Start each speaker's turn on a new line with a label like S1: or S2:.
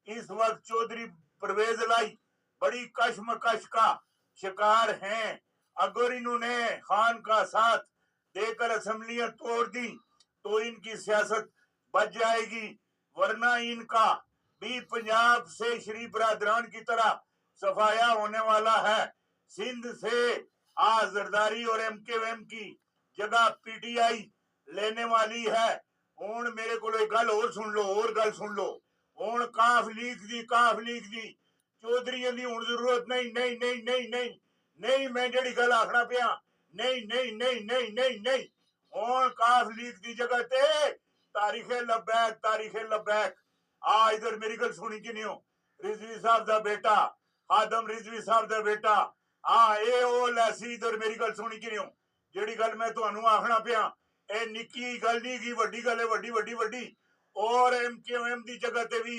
S1: इस वक्त चौधरी परवेज लाई बड़ी कशमकश का शिकार हैं। अगर इन्होंने खान का साथ देकर असेंबलियां तोड़ दी तो इनकी सियासत बच जाएगी, वरना इनका भी पंजाब से शरीफ बरादरान की तरह सफाया होने वाला है। सिंध से आज जरदारी और एमकेएम की जगह पीटीआई लेने वाली है। हूं मेरे को गल और सुन लो, और गल सुन लो। हूं काफ लीक दी चौधरी की हूं जरूरत नहीं नहीं नहीं नहीं नहीं नहीं मैं जड़ी गल आखना पिया नहीं नहीं नहीं नहीं नहीं नहीं हूं काफ लीक की जगह ते तारीखे लबैक आ इधर मेरी गल सुनी कि नहीं हो। रिजवी साहब का बेटा आदम रिजवी साहब का बेटा हाँ ये ओ लैसी इधर मेरी गल सुनी कि नहीं हो। जेड़ी गल मैं तुहानू आखना पिया ए निक्की गल नहीं की वड्डी गल है, वड्डी वड्डी वड्डी। और एमकेएम की जगह ते भी